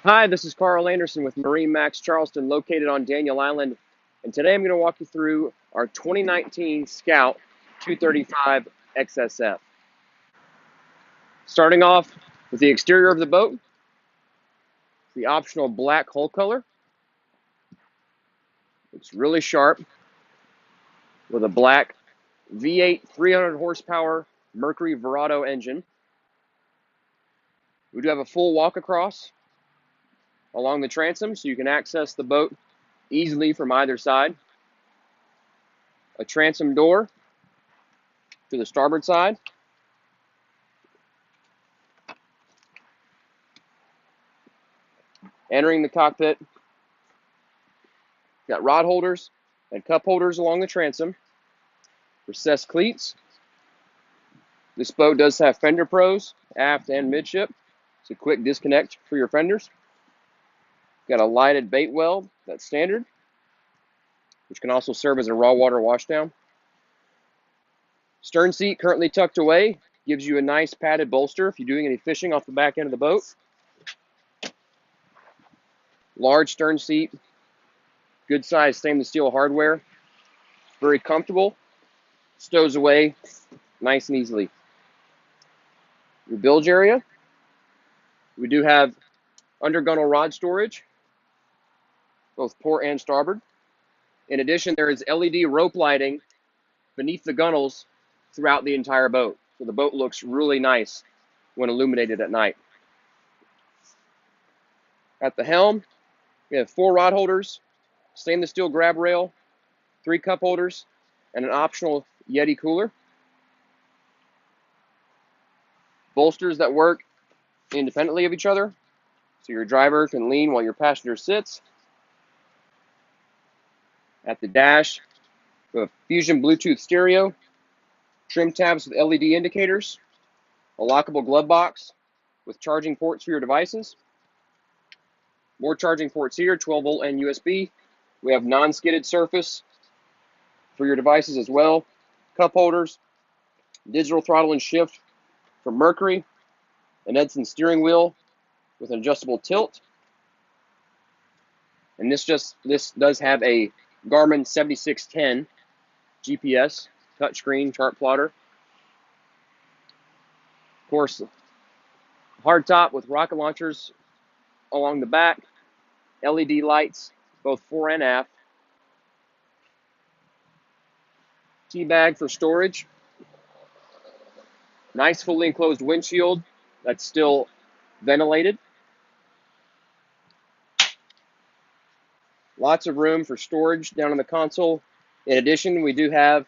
Hi, this is Carl Anderson with MarineMax Charleston, located on Daniel Island, and today I'm going to walk you through our 2019 Scout 235 XSF. Starting off with the exterior of the boat, the optional black hull color. It's really sharp with a black V8 300 horsepower Mercury Verado engine. We do have a full walk across along the transom so you can access the boat easily from either side. A transom door to the starboard side. Entering the cockpit, got rod holders and cup holders along the transom. Recessed cleats. This boat does have fender pros, aft and midship. It's a quick disconnect for your fenders. Got a lighted bait weld, that's standard, which can also serve as a raw water washdown. Stern seat currently tucked away, gives you a nice padded bolster if you're doing any fishing off the back end of the boat. Large stern seat, good size stainless steel hardware, very comfortable, stows away nice and easily. Your bilge area, we do have under gunnel rod storage, both port and starboard. In addition, there is LED rope lighting beneath the gunnels throughout the entire boat. So the boat looks really nice when illuminated at night. At the helm, we have 4 rod holders, stainless steel grab rail, 3 cup holders, and an optional Yeti cooler. Bolsters that work independently of each other, so your driver can lean while your passenger sits. At the dash, we have a Fusion Bluetooth stereo, trim tabs with LED indicators, a lockable glove box with charging ports for your devices. More charging ports here, 12 volt and USB. We have non-skidded surface for your devices as well. Cup holders, digital throttle and shift from Mercury, an Edson steering wheel with an adjustable tilt. And this does have a Garmin 7610 GPS, touchscreen, chart plotter. Of course, hardtop with rocket launchers along the back, LED lights, both fore and aft. Tea bag for storage. Nice fully enclosed windshield that's still ventilated. Lots of room for storage down in the console. In addition, we do have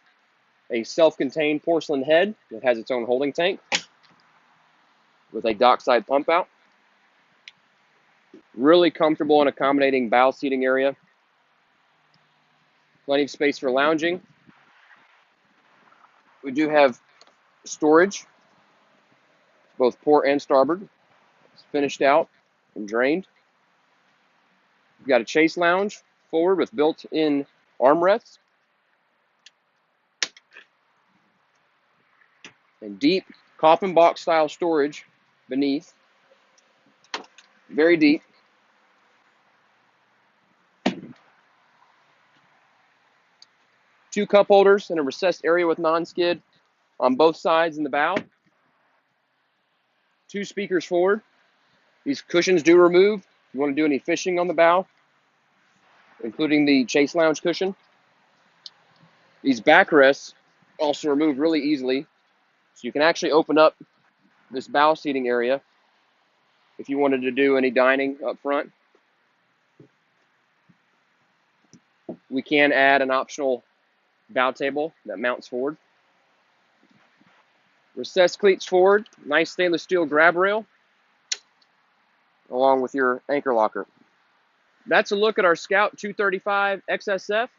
a self-contained porcelain head that has its own holding tank with a dockside pump out. Really comfortable and accommodating bow seating area. Plenty of space for lounging. We do have storage, both port and starboard. It's finished out and drained. We've got a chase lounge forward with built-in armrests and deep coffin box style storage beneath. Very deep. Two cup holders and a recessed area with non-skid on both sides in the bow. 2 speakers forward. These cushions do remove if you want to do any fishing on the bow, including the chase lounge cushion. These backrests also remove really easily, so you can actually open up this bow seating area if you wanted to do any dining up front. We can add an optional bow table that mounts forward. Recessed cleats forward, nice stainless steel grab rail, along with your anchor locker. That's a look at our Scout 235 XSF. If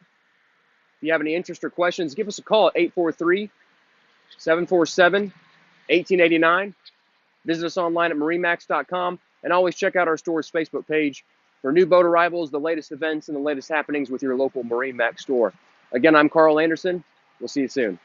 you have any interest or questions, give us a call at 843-747-1889. Visit us online at MarineMax.com, and always check out our store's Facebook page for new boat arrivals, the latest events, and the latest happenings with your local MarineMax store. Again, I'm Carl Anderson. We'll see you soon.